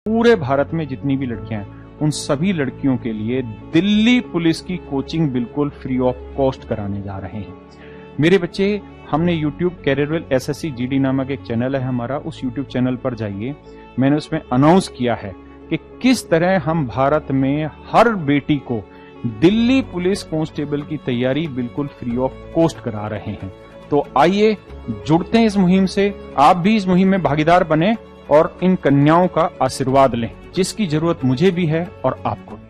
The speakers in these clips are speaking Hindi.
पूरे भारत में जितनी भी लड़कियां हैं उन सभी लड़कियों के लिए दिल्ली पुलिस की कोचिंग बिल्कुल फ्री ऑफ कॉस्ट कराने जा रहे हैं। मेरे बच्चे, हमने YouTube कैरियरवेल SSC GD नामक एक चैनल है हमारा, उस YouTube चैनल पर जाइए। मैंने उसमें अनाउंस किया है कि किस तरह हम भारत में हर बेटी को दिल्ली पुलिस कांस्टेबल की तैयारी बिल्कुल फ्री ऑफ कॉस्ट करा रहे हैं। तो आइए जुड़ते हैं इस मुहिम से, आप भी इस मुहिम में भागीदार बने और इन कन्याओं का आशीर्वाद लें, जिसकी जरूरत मुझे भी है और आपको भी।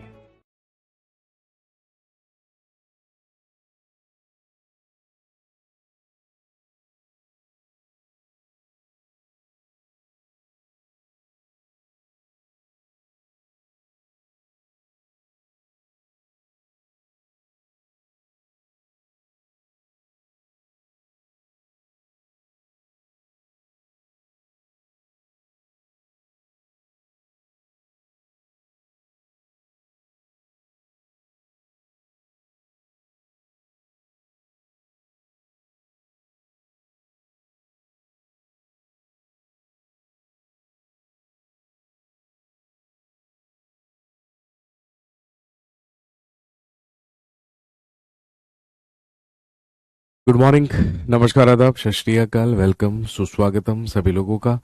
गुड मॉर्निंग, नमस्कार, आदाब, सत श्री अकाल, वेलकम, सुस्वागतम सभी लोगों का।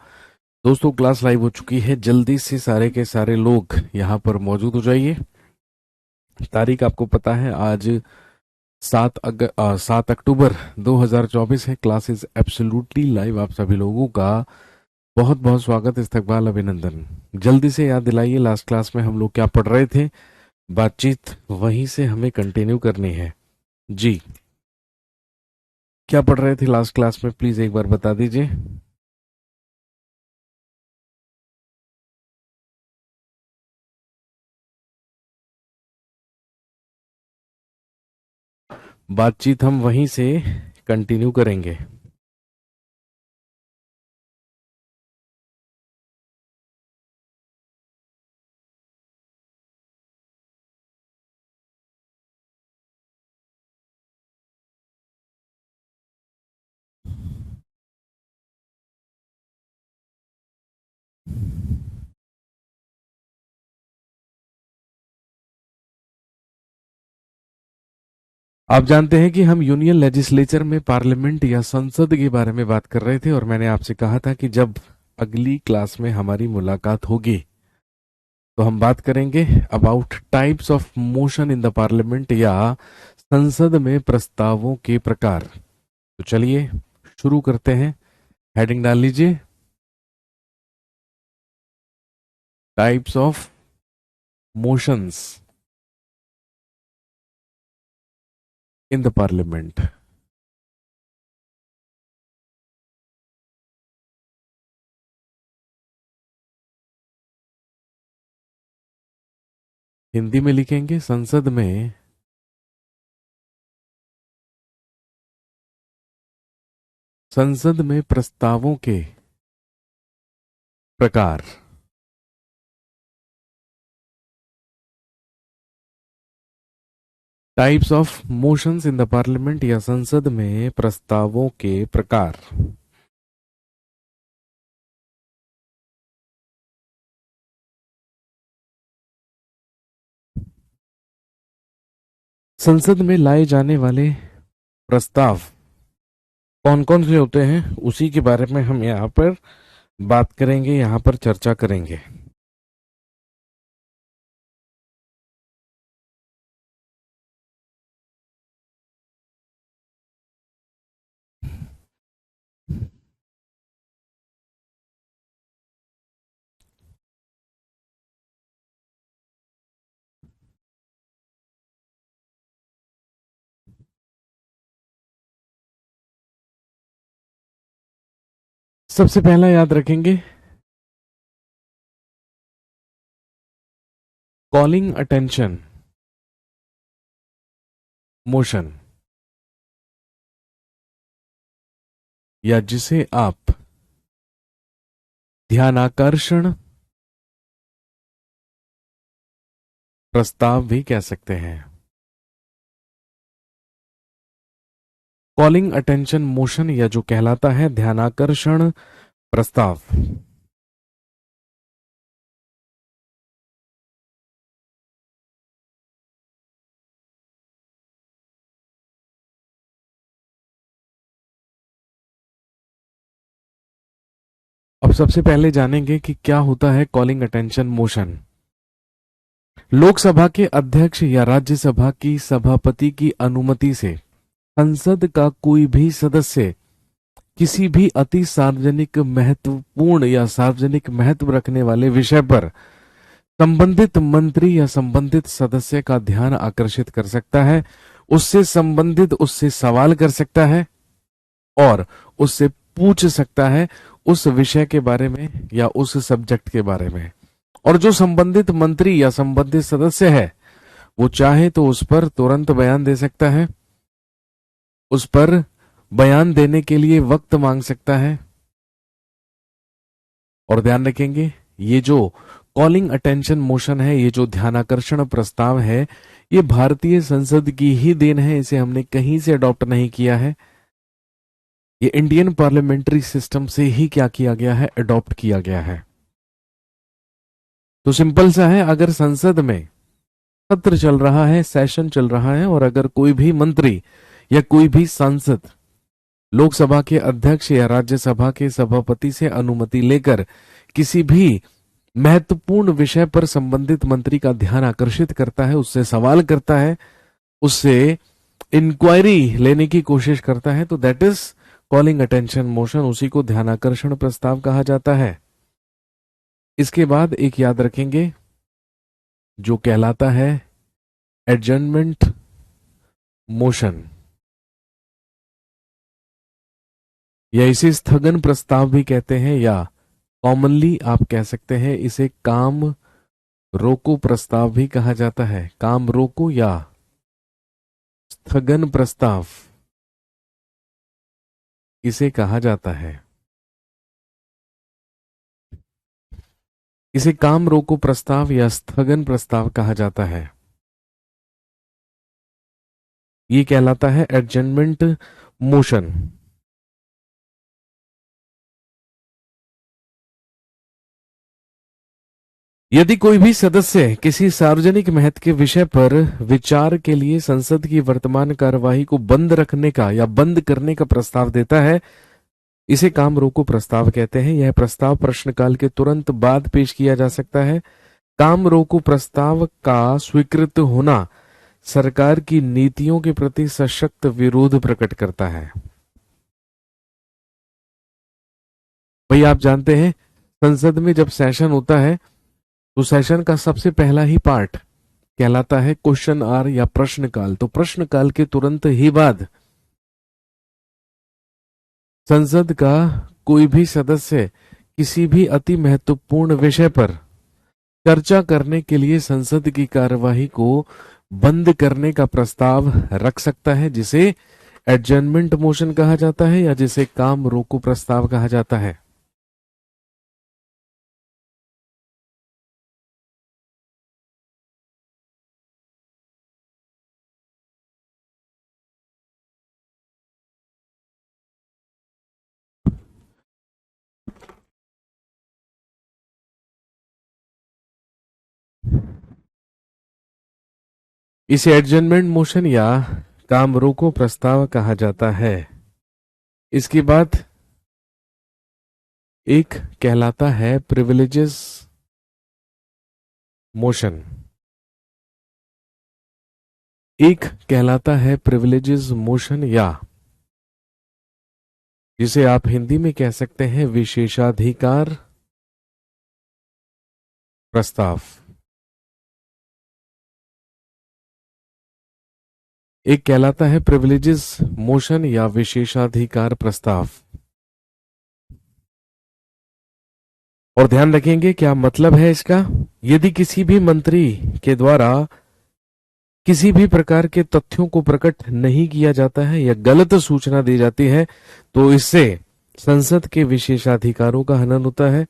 दोस्तों, क्लास लाइव हो चुकी है। जल्दी से सारे के सारे लोग यहाँ पर मौजूद हो जाइए। तारीख आपको पता है, आज 7 अक्टूबर 2024 है। Class is absolutely live. आप सभी लोगों का बहुत बहुत स्वागत, इस्तकबाल, अभिनंदन। जल्दी से याद दिलाइए, लास्ट क्लास में हम लोग क्या पढ़ रहे थे। बातचीत वहीं से हमें कंटिन्यू करनी है। जी, क्या पढ़ रहे थे लास्ट क्लास में, प्लीज एक बार बता दीजिए। बातचीत हम वहीं से कंटिन्यू करेंगे। आप जानते हैं कि हम यूनियन लेजिस्लेचर में पार्लियामेंट या संसद के बारे में बात कर रहे थे, और मैंने आपसे कहा था कि जब अगली क्लास में हमारी मुलाकात होगी तो हम बात करेंगे about types of motion in the parliament, या संसद में प्रस्तावों के प्रकार। तो चलिए शुरू करते हैं। हेडिंग डाल लीजिए, types of motions in the parliament. Hindi में लिखेंगे, संसद में प्रस्तावों के प्रकार। Types of motions in the parliament, या संसद में प्रस्तावों के प्रकार। संसद में लाए जाने वाले प्रस्ताव कौन कौन से होते हैं, उसी के बारे में हम यहाँ पर बात करेंगे, यहाँ पर चर्चा करेंगे। सबसे पहला याद रखेंगे, कॉलिंग अटेंशन मोशन, या जिसे आप ध्यानाकर्षण प्रस्ताव भी कह सकते हैं। कॉलिंग अटेंशन मोशन, या जो कहलाता है ध्यानाकर्षण प्रस्ताव। अब सबसे पहले जानेंगे कि क्या होता है कॉलिंग अटेंशन मोशन। लोकसभा के अध्यक्ष या राज्यसभा की सभापति की अनुमति से संसद का कोई भी सदस्य किसी भी अति सार्वजनिक महत्वपूर्ण या सार्वजनिक महत्व रखने वाले विषय पर संबंधित मंत्री या संबंधित सदस्य का ध्यान आकर्षित कर सकता है, उससे संबंधित उससे सवाल कर सकता है और उससे पूछ सकता है उस विषय के बारे में या उस सब्जेक्ट के बारे में। और जो संबंधित मंत्री या संबंधित सदस्य है वो चाहे तो उस पर तुरंत बयान दे सकता है, उस पर बयान देने के लिए वक्त मांग सकता है। और ध्यान रखेंगे ये जो कॉलिंग अटेंशन मोशन है, ये जो ध्यानाकर्षण प्रस्ताव है, ये भारतीय संसद की ही देन है, इसे हमने कहीं से अडॉप्ट नहीं किया है। ये इंडियन पार्लियामेंट्री सिस्टम से ही क्या किया गया है, अडॉप्ट किया गया है। तो सिंपल सा है, अगर संसद में सत्र चल रहा है, सेशन चल रहा है और अगर कोई भी मंत्री या कोई भी सांसद लोकसभा के अध्यक्ष या राज्यसभा के सभापति से अनुमति लेकर किसी भी महत्वपूर्ण विषय पर संबंधित मंत्री का ध्यान आकर्षित करता है, उससे सवाल करता है, उससे इंक्वायरी लेने की कोशिश करता है, तो that is calling attention motion, उसी को ध्यानाकर्षण प्रस्ताव कहा जाता है। इसके बाद एक याद रखेंगे जो कहलाता है एडजर्नमेंट मोशन, या इसे स्थगन प्रस्ताव भी कहते हैं, या कॉमनली आप कह सकते हैं इसे काम रोको प्रस्ताव भी कहा जाता है। काम रोको या स्थगन प्रस्ताव इसे कहा जाता है। इसे काम रोको प्रस्ताव या स्थगन प्रस्ताव कहा जाता है। ये कहलाता है एडजर्नमेंट मोशन। यदि कोई भी सदस्य किसी सार्वजनिक महत्व के विषय पर विचार के लिए संसद की वर्तमान कार्यवाही को बंद रखने का या बंद करने का प्रस्ताव देता है, इसे काम रोको प्रस्ताव कहते हैं। यह प्रस्ताव प्रश्नकाल के तुरंत बाद पेश किया जा सकता है। काम रोको प्रस्ताव का स्वीकृत होना सरकार की नीतियों के प्रति सशक्त विरोध प्रकट करता है। भाई आप जानते हैं संसद में जब सेशन होता है तो सेशन का सबसे पहला ही पार्ट कहलाता है क्वेश्चन आवर या प्रश्नकाल। तो प्रश्नकाल के तुरंत ही बाद संसद का कोई भी सदस्य किसी भी अति महत्वपूर्ण विषय पर चर्चा करने के लिए संसद की कार्यवाही को बंद करने का प्रस्ताव रख सकता है, जिसे एडजर्नमेंट मोशन कहा जाता है या जिसे काम रोको प्रस्ताव कहा जाता है। इसे एडजर्नमेंट मोशन या काम रोको प्रस्ताव कहा जाता है। इसके बाद एक कहलाता है प्रिविलेजेस मोशन। एक कहलाता है प्रिविलेजेस मोशन या जिसे आप हिंदी में कह सकते हैं विशेषाधिकार प्रस्ताव। एक कहलाता है प्रिविलेजेस मोशन या विशेषाधिकार प्रस्ताव। और ध्यान रखेंगे क्या मतलब है इसका। यदि किसी भी मंत्री के द्वारा किसी भी प्रकार के तथ्यों को प्रकट नहीं किया जाता है या गलत सूचना दी जाती है तो इससे संसद के विशेषाधिकारों का हनन होता है।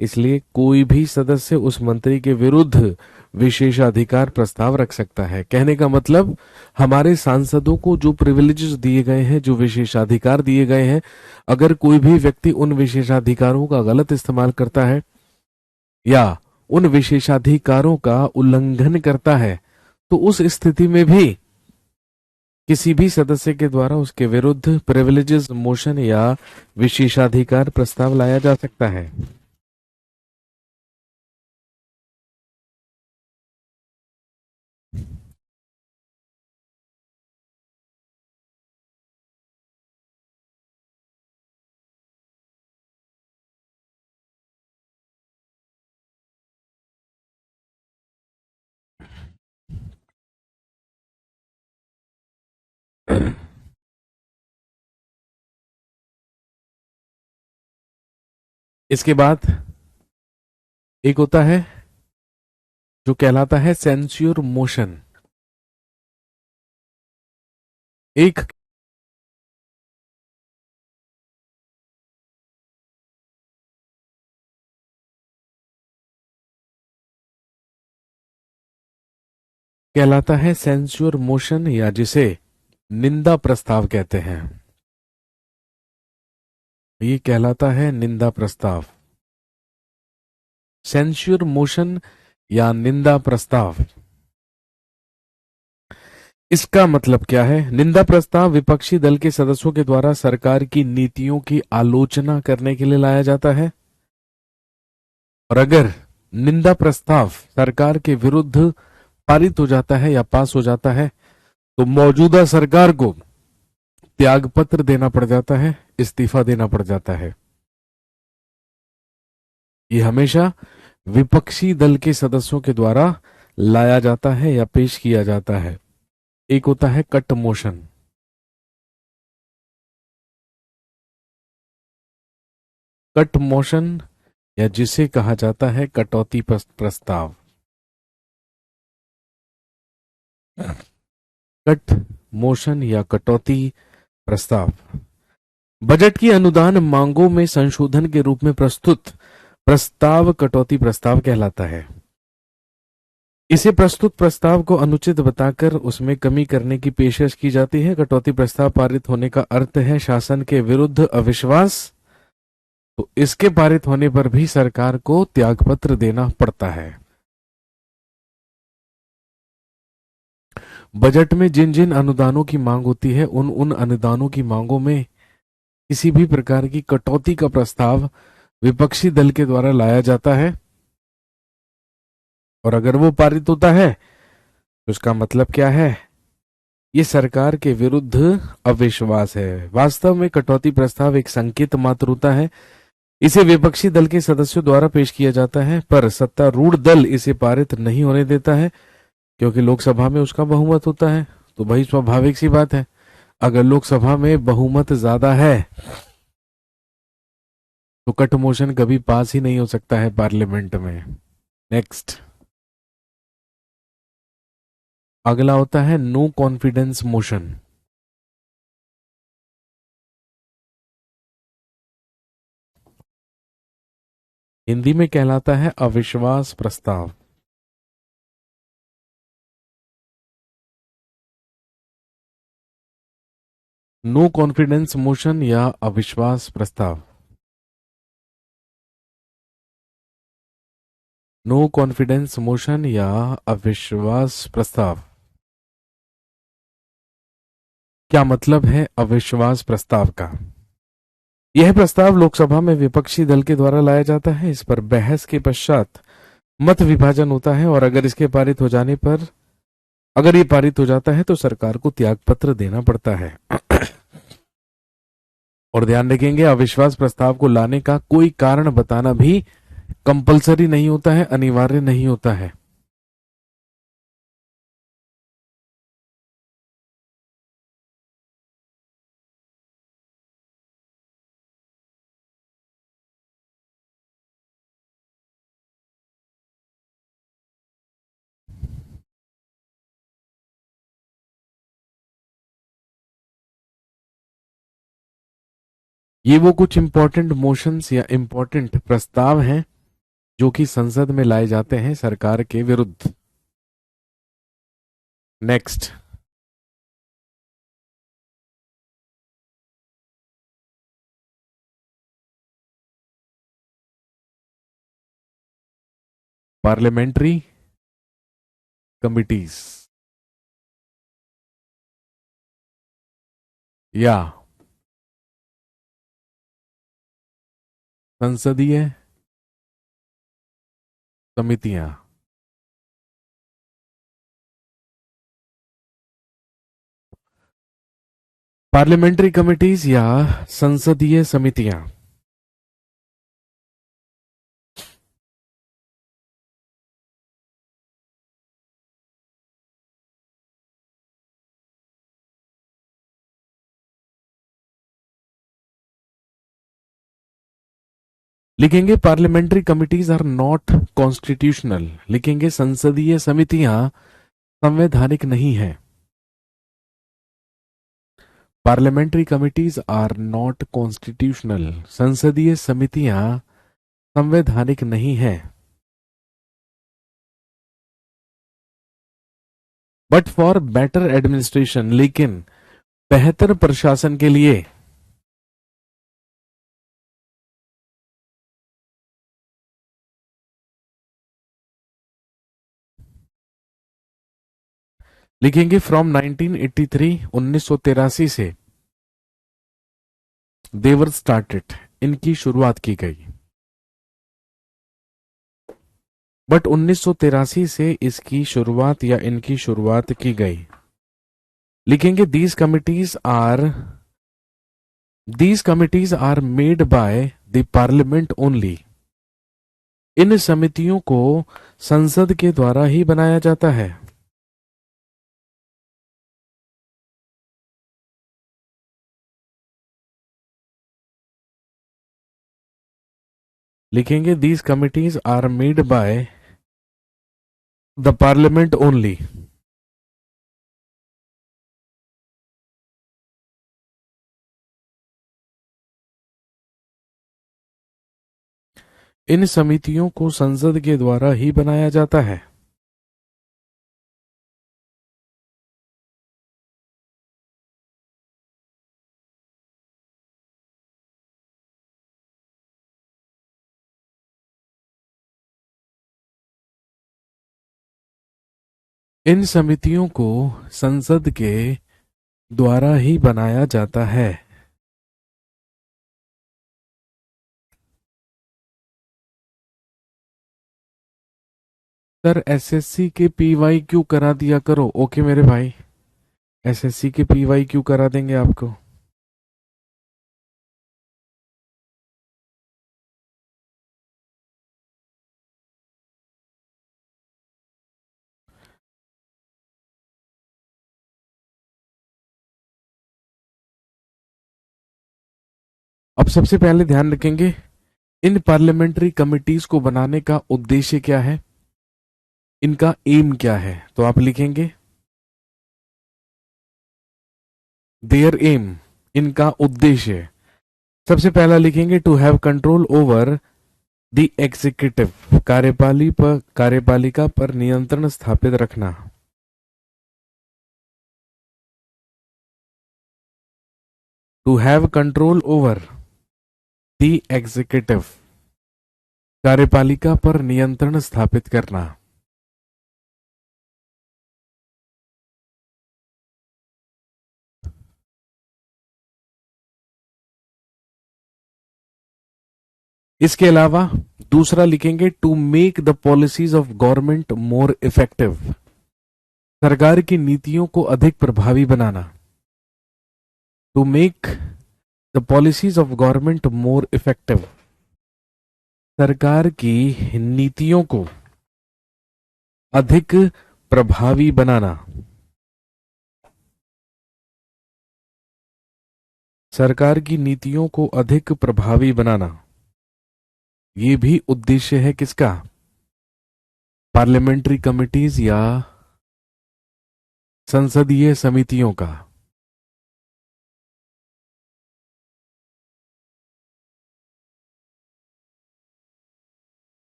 इसलिए कोई भी सदस्य उस मंत्री के विरुद्ध विशेषाधिकार प्रस्ताव रख सकता है। कहने का मतलब हमारे सांसदों को जो प्रिविलेजेस दिए गए हैं, जो विशेषाधिकार दिए गए हैं, अगर कोई भी व्यक्ति उन विशेषाधिकारों का गलत इस्तेमाल करता है या उन विशेषाधिकारों का उल्लंघन करता है तो उस स्थिति में भी किसी भी सदस्य के द्वारा उसके विरुद्ध प्रिविलेजेस मोशन या विशेषाधिकार प्रस्ताव लाया जा सकता है। इसके बाद एक होता है जो कहलाता है सेंस्योर मोशन। एक कहलाता है सेंस्योर मोशन या जिसे निंदा प्रस्ताव कहते हैं। ये कहलाता है निंदा प्रस्ताव, सेंस्योर मोशन या निंदा प्रस्ताव। इसका मतलब क्या है? निंदा प्रस्ताव विपक्षी दल के सदस्यों के द्वारा सरकार की नीतियों की आलोचना करने के लिए लाया जाता है, और अगर निंदा प्रस्ताव सरकार के विरुद्ध पारित हो जाता है या पास हो जाता है तो मौजूदा सरकार को त्यागपत्र देना पड़ जाता है, इस्तीफा देना पड़ जाता है। ये हमेशा विपक्षी दल के सदस्यों के द्वारा लाया जाता है या पेश किया जाता है। एक होता है कट मोशन। कट मोशन या जिसे कहा जाता है कटौती प्रस्ताव। कट मोशन या कटौती प्रस्ताव बजट की अनुदान मांगों में संशोधन के रूप में प्रस्तुत प्रस्ताव कटौती प्रस्ताव कहलाता है। इसे प्रस्तुत प्रस्ताव को अनुचित बताकर उसमें कमी करने की पेशकश की जाती है। कटौती प्रस्ताव पारित होने का अर्थ है शासन के विरुद्ध अविश्वास, तो इसके पारित होने पर भी सरकार को त्यागपत्र देना पड़ता है। बजट में जिन जिन अनुदानों की मांग होती है उन उन अनुदानों की मांगों में किसी भी प्रकार की कटौती का प्रस्ताव विपक्षी दल के द्वारा लाया जाता है, और अगर वो पारित होता है तो उसका मतलब क्या है? ये सरकार के विरुद्ध अविश्वास है। वास्तव में कटौती प्रस्ताव एक संकेत मात्र होता है। इसे विपक्षी दल के सदस्यों द्वारा पेश किया जाता है, पर सत्तारूढ़ दल इसे पारित नहीं होने देता है क्योंकि लोकसभा में उसका बहुमत होता है। तो भाई स्वाभाविक सी बात है, अगर लोकसभा में बहुमत ज्यादा है तो कट मोशन कभी पास ही नहीं हो सकता है पार्लियामेंट में। नेक्स्ट, अगला होता है नो कॉन्फिडेंस मोशन। हिंदी में कहलाता है अविश्वास प्रस्ताव। नो कॉन्फिडेंस मोशन या अविश्वास प्रस्ताव। नो कॉन्फिडेंस मोशन या अविश्वास प्रस्ताव। क्या मतलब है अविश्वास प्रस्ताव का? यह प्रस्ताव लोकसभा में विपक्षी दल के द्वारा लाया जाता है। इस पर बहस के पश्चात मत विभाजन होता है, और अगर इसके पारित हो जाने पर अगर ये पारित हो जाता है तो सरकार को त्यागपत्र देना पड़ता है। और ध्यान रखेंगे, अविश्वास प्रस्ताव को लाने का कोई कारण बताना भी कंपलसरी नहीं होता है, अनिवार्य नहीं होता है। ये वो कुछ इंपॉर्टेंट मोशंस या इंपॉर्टेंट प्रस्ताव हैं जो कि संसद में लाए जाते हैं सरकार के विरुद्ध। Next, parliamentary committees. या संसदीय समितियां। पार्लियामेंट्री कमिटीज या संसदीय समितियां। लिखेंगे parliamentary committees are not constitutional. लिखेंगे संसदीय समितियां संवैधानिक नहीं है। Parliamentary committees are not constitutional. संसदीय समितियां संवैधानिक नहीं है। बट फॉर बेटर एडमिनिस्ट्रेशन, लेकिन बेहतर प्रशासन के लिए लिखेंगे फ्रॉम 1983 1983 से देवर स्टार्टेड, इनकी शुरुआत की गई। बट 1983 से इसकी शुरुआत या इनकी शुरुआत की गई। लिखेंगे these committees are made by the parliament only. इन समितियों को संसद के द्वारा ही बनाया जाता है। लिखेंगे these committees are made by the parliament only. इन समितियों को संसद के द्वारा ही बनाया जाता है। इन समितियों को संसद के द्वारा ही बनाया जाता है। सर एसएससी के पीवाई क्यू करा दिया करो। ओके मेरे भाई, एसएससी के पीवाई क्यू करा देंगे आपको। अब सबसे पहले ध्यान रखेंगे इन पार्लियामेंट्री कमिटीज को बनाने का उद्देश्य क्या है, इनका एम क्या है। तो आप लिखेंगे देयर एम, इनका उद्देश्य। सबसे पहला लिखेंगे to have control over the executive, कार्यपालिका पर नियंत्रण स्थापित रखना। To have control over the executive, कार्यपालिका पर नियंत्रण स्थापित करना। इसके अलावा दूसरा लिखेंगे to make the policies of government more effective, सरकार की नीतियों को अधिक प्रभावी बनाना। To make the policies of government more effective, सरकार की नीतियों को अधिक प्रभावी बनाना। सरकार की नीतियों को अधिक प्रभावी बनाना, ये भी उद्देश्य है किसका, पार्लियामेंट्री कमिटीज या संसदीय समितियों का।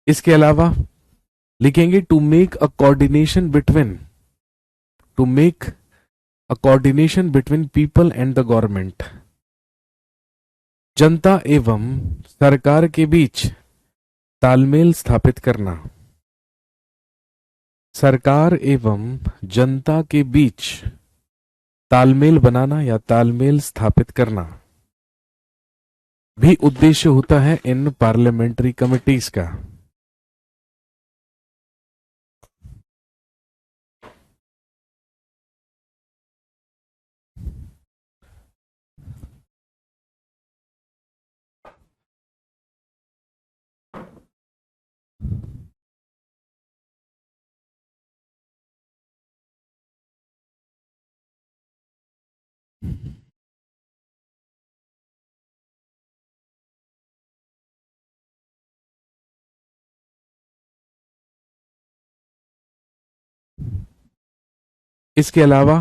इसके अलावा लिखेंगे to make a coordination between people and the government, जनता एवं सरकार के बीच तालमेल स्थापित करना। सरकार एवं जनता के बीच तालमेल बनाना या तालमेल स्थापित करना भी उद्देश्य होता है इन पार्लियामेंट्री कमिटीज का। इसके अलावा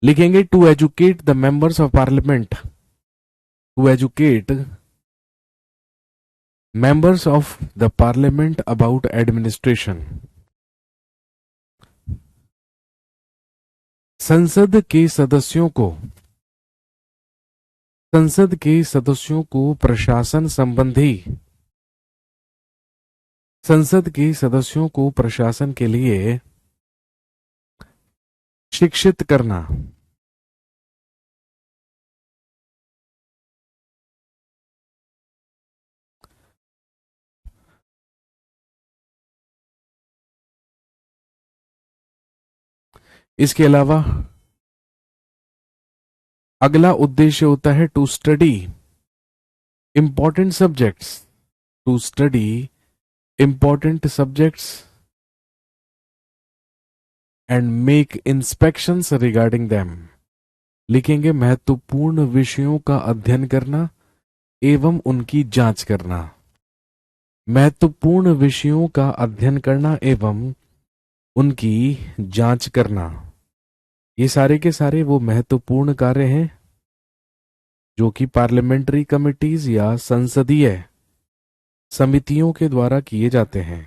लिखेंगे to educate the members of parliament, to educate members of the parliament about administration. संसद के सदस्यों को प्रशासन संबंधी, संसद के सदस्यों को प्रशासन के लिए शिक्षित करना। इसके अलावा अगला उद्देश्य होता है to study important subjects, to study important subjects and make inspections regarding them. लिखेंगे महत्वपूर्ण विषयों का अध्ययन करना एवं उनकी जांच करना। महत्वपूर्ण विषयों का अध्ययन करना एवं उनकी जांच करना, ये सारे के सारे वो महत्वपूर्ण कार्य हैं जो कि पार्लियामेंट्री कमिटीज या संसदीय समितियों के द्वारा किए जाते हैं।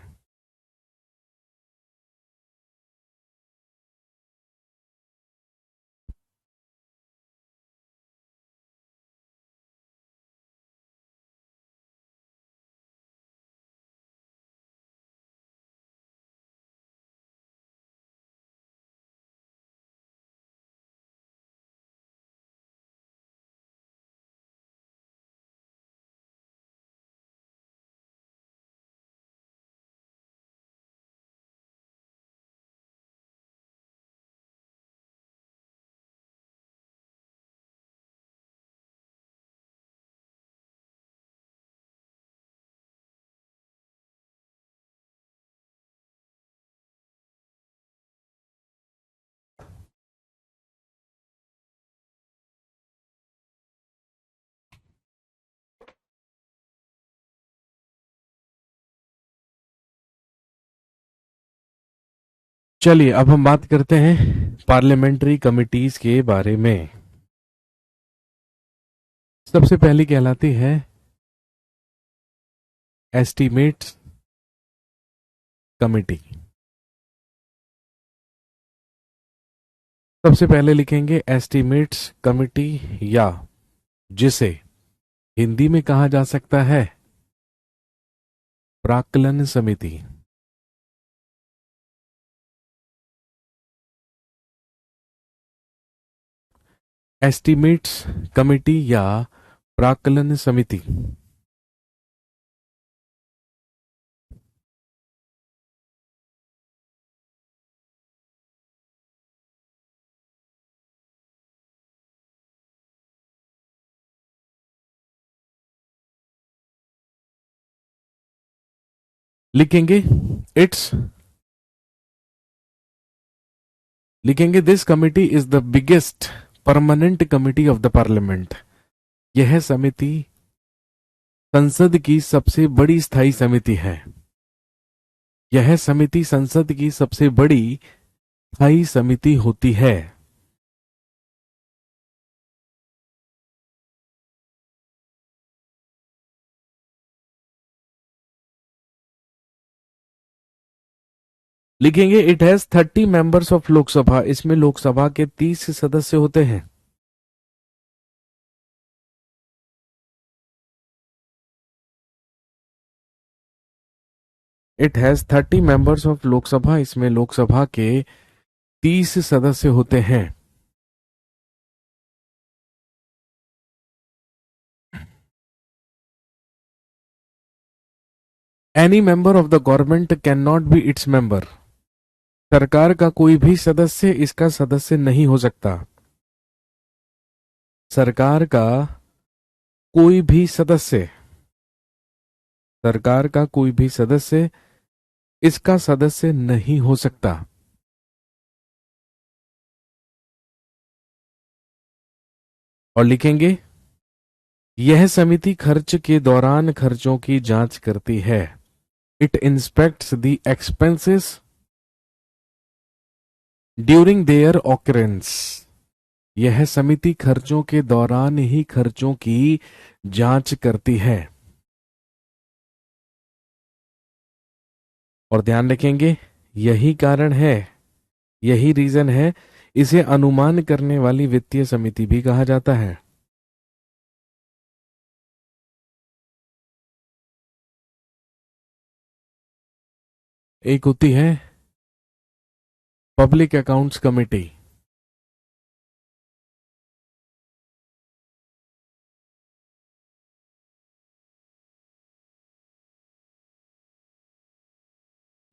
चलिए अब हम बात करते हैं पार्लियामेंट्री कमिटीज के बारे में। सबसे पहली कहलाती है एस्टीमेट्स कमिटी। सबसे पहले लिखेंगे एस्टीमेट्स कमिटी, या जिसे हिंदी में कहा जा सकता है प्राक्कलन समिति। एस्टीमेट्स कमिटी या प्राक्कलन समिति। लिखेंगे this committee is the biggest permanent committee of the parliament. यह समिति संसद की सबसे बड़ी स्थायी समिति है। यह समिति संसद की सबसे बड़ी स्थायी समिति होती है। लिखेंगे it has 30 members of Lok Sabha. इसमें लोकसभा के 30 सदस्य होते हैं। It has 30 members of Lok Sabha, इसमें लोकसभा के 30 सदस्य होते हैं। Any member of the government can not be its member, सरकार का कोई भी सदस्य इसका सदस्य नहीं हो सकता। सरकार का कोई भी सदस्य, सरकार का कोई भी सदस्य इसका सदस्य नहीं हो सकता। और लिखेंगे यह समिति खर्च के दौरान खर्चों की जांच करती है। It inspects the expenses during their occurrence, यह समिति खर्चों के दौरान ही खर्चों की जांच करती है। और ध्यान रखेंगे यही कारण है, यही रीजन है, इसे अनुमान करने वाली वित्तीय समिति भी कहा जाता है। एक होती है पब्लिक अकाउंट्स कमेटी,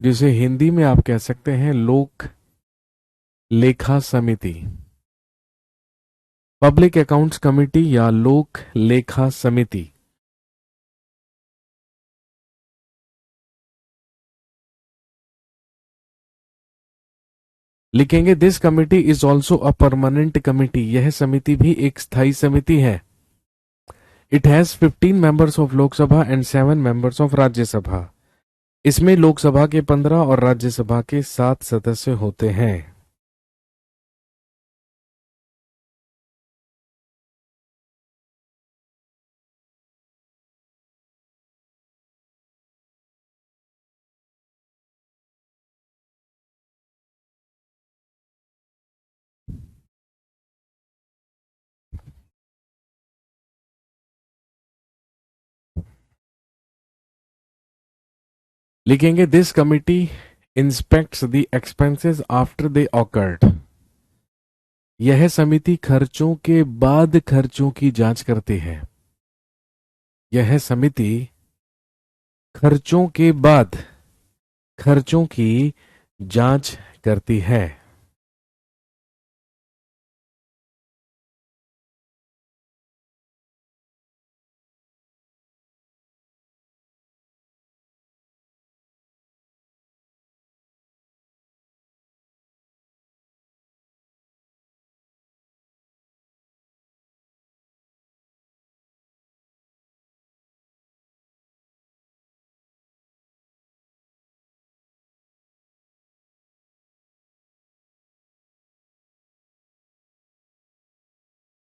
जिसे हिंदी में आप कह सकते हैं लोक लेखा समिति। पब्लिक अकाउंट्स कमेटी या लोक लेखा समिति। लिखेंगे this committee is also a permanent committee, यह समिति भी एक स्थायी समिति है। It has 15 members of Lok Sabha and 7 members of Rajya Sabha, इसमें लोकसभा के 15 और राज्यसभा के 7 सदस्य होते हैं। लिखेंगे this committee inspects the expenses after they awkward, यह समिति खर्चों के बाद खर्चों की जांच करती है। यह समिति खर्चों के बाद खर्चों की जांच करती है।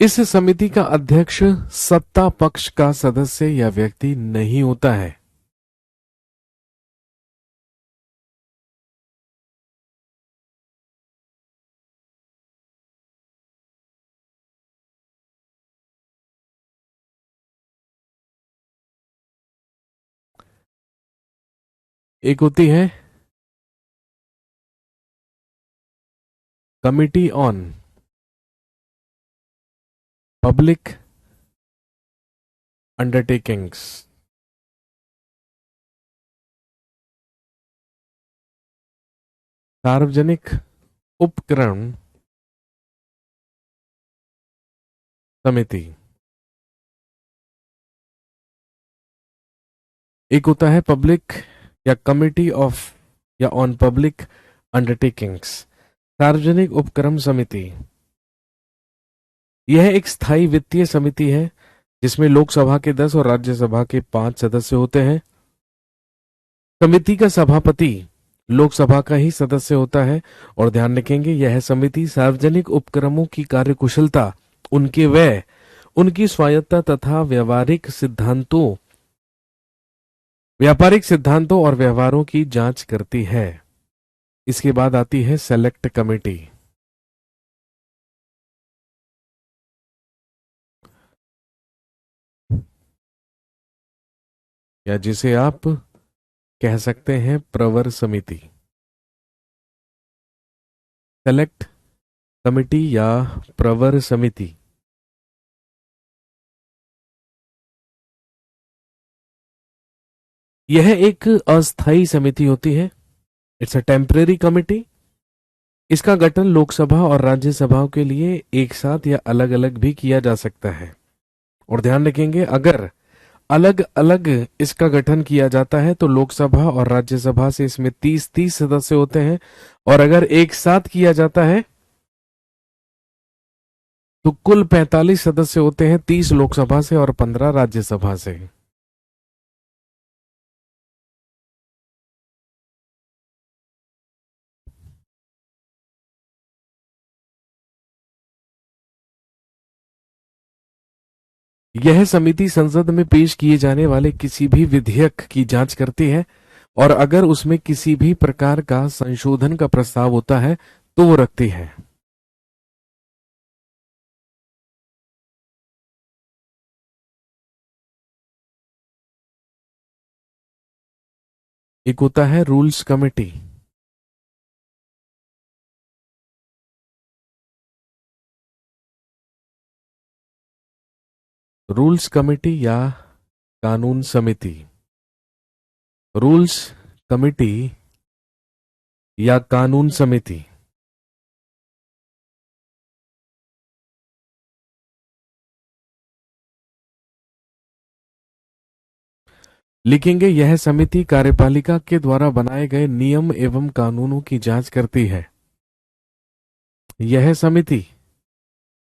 इस समिति का अध्यक्ष सत्ता पक्ष का सदस्य या व्यक्ति नहीं होता है। एक होती है कमिटी ऑन पब्लिक अंडरटेकिंग्स, सार्वजनिक उपक्रम समिति। एक होता है पब्लिक या कमिटी ऑफ या ऑन पब्लिक अंडरटेकिंग्स, सार्वजनिक उपक्रम समिति। यह एक स्थायी वित्तीय समिति है जिसमें लोकसभा के 10 और राज्यसभा के 5 सदस्य होते हैं। समिति का सभापति लोकसभा का ही सदस्य होता है। और ध्यान रखेंगे यह समिति सार्वजनिक उपक्रमों की कार्यकुशलता, उनके व्यय, उनकी स्वायत्तता तथा व्यापारिक सिद्धांतों और व्यवहारों की जांच करती है। इसके बाद आती है सेलेक्ट कमेटी। या जिसे आप कह सकते हैं प्रवर समिति। सेलेक्ट कमिटी या प्रवर समिति। यह एक अस्थायी समिति होती है। It's a temporary committee. इसका गठन लोकसभा और राज्यसभाओं के लिए एक साथ या अलग अलग भी किया जा सकता है। और ध्यान रखेंगे, अगर अलग अलग इसका गठन किया जाता है तो लोकसभा और राज्यसभा से इसमें 30-30 सदस्य होते हैं, और अगर एक साथ किया जाता है तो कुल 45 सदस्य होते हैं, 30 लोकसभा से और 15 राज्यसभा से। यह समिति संसद में पेश किए जाने वाले किसी भी विधेयक की जांच करती है, और अगर उसमें किसी भी प्रकार का संशोधन का प्रस्ताव होता है तो वो रखती है। एक होता है रूल्स कमेटी। रूल्स कमेटी या कानून समिति। रूल्स कमेटी या कानून समिति। लिखेंगे, यह समिति कार्यपालिका के द्वारा बनाए गए नियम एवं कानूनों की जांच करती है। यह समिति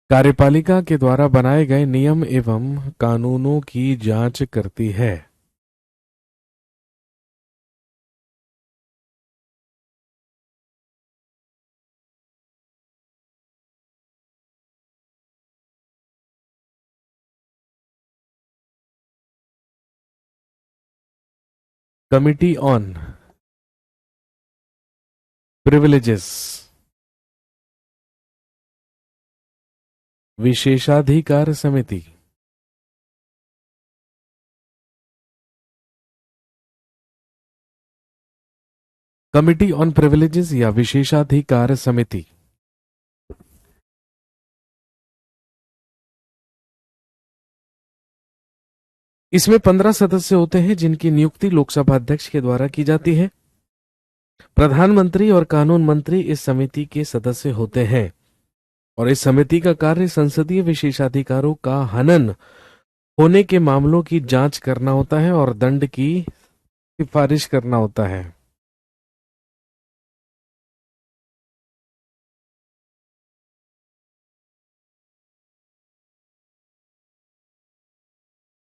कार्यपालिका के द्वारा बनाए गए नियम एवं कानूनों की जांच करती है। Committee on privileges. विशेषाधिकार समिति। कमिटी ऑन प्रिविलेजेस या विशेषाधिकार समिति। इसमें 15 सदस्य होते हैं जिनकी नियुक्ति लोकसभा अध्यक्ष के द्वारा की जाती है। प्रधानमंत्री और कानून मंत्री इस समिति के सदस्य होते हैं, और इस समिति का कार्य संसदीय विशेषाधिकारों का हनन होने के मामलों की जांच करना होता है और दंड की सिफारिश करना होता है।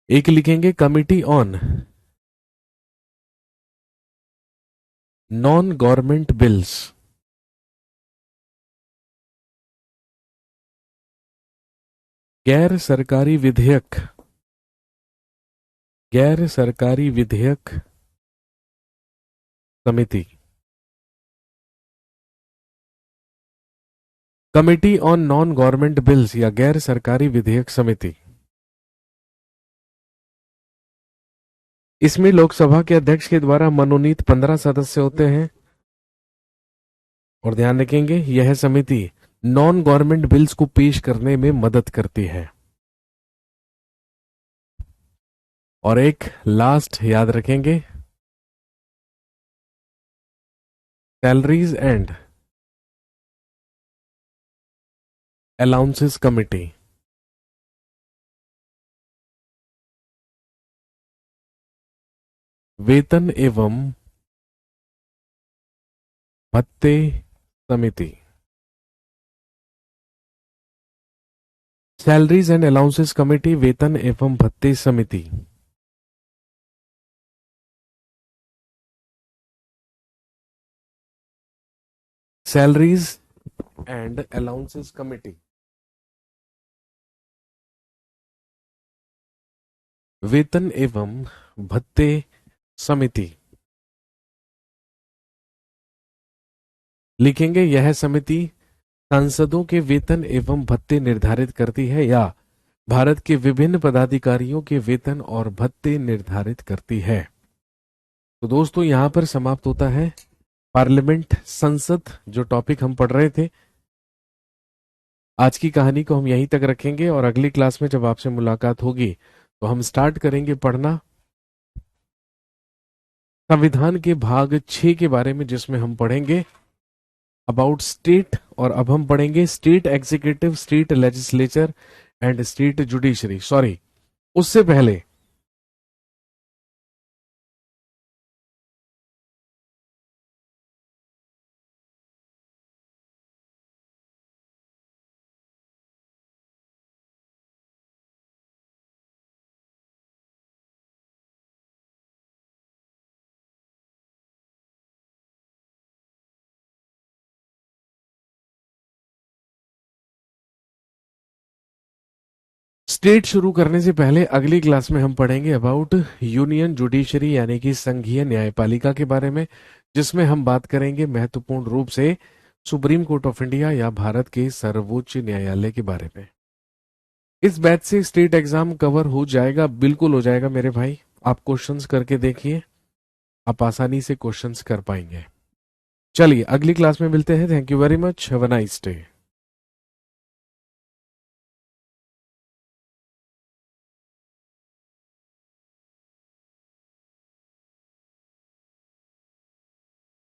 एक लिखेंगे committee on non government bills. गैर सरकारी विधेयक। गैर सरकारी विधेयक समिति। Committee on non government bills या गैर सरकारी विधेयक समिति। इसमें लोकसभा के अध्यक्ष के द्वारा मनोनीत 15 सदस्य होते हैं, और ध्यान रखेंगे यह समिति नॉन गवर्नमेंट बिल्स को पेश करने में मदद करती है। और एक लास्ट याद रखेंगे, सैलरीज एंड अलाउंसेस कमिटी। वेतन एवं भत्ते समिति। सैलरीज एंड अलाउंसेस कमिटी, वेतन एवं भत्ते समिति। Salaries and allowances committee. वेतन एवं भत्ते समिति। लिखेंगे, यह समिति सांसदों के वेतन एवं भत्ते निर्धारित करती है या भारत के विभिन्न पदाधिकारियों के वेतन और भत्ते निर्धारित करती है। तो दोस्तों यहां पर समाप्त होता है पार्लियामेंट, संसद, जो टॉपिक हम पढ़ रहे थे। आज की कहानी को हम यहीं तक रखेंगे और अगली क्लास में जब आपसे मुलाकात होगी तो हम स्टार्ट करेंगे पढ़ना संविधान के भाग 6 के बारे में, जिसमें हम पढ़ेंगे अबाउट स्टेट, और अब हम पढ़ेंगे state executive, state legislature and state judiciary. Sorry, उससे पहले स्टेट शुरू करने से पहले अगली क्लास में हम पढ़ेंगे अबाउट यूनियन जुडिशरी, यानी कि संघीय न्यायपालिका के बारे में, जिसमें हम बात करेंगे महत्वपूर्ण रूप से सुप्रीम कोर्ट ऑफ इंडिया या भारत के सर्वोच्च न्यायालय के बारे में। इस बैच से स्टेट एग्जाम कवर हो जाएगा, बिल्कुल हो जाएगा मेरे भाई। आप क्वेश्चंस करके देखिए, आप आसानी से क्वेश्चंस कर पाएंगे। चलिए अगली क्लास में मिलते हैं। Thank you very much, have a nice day.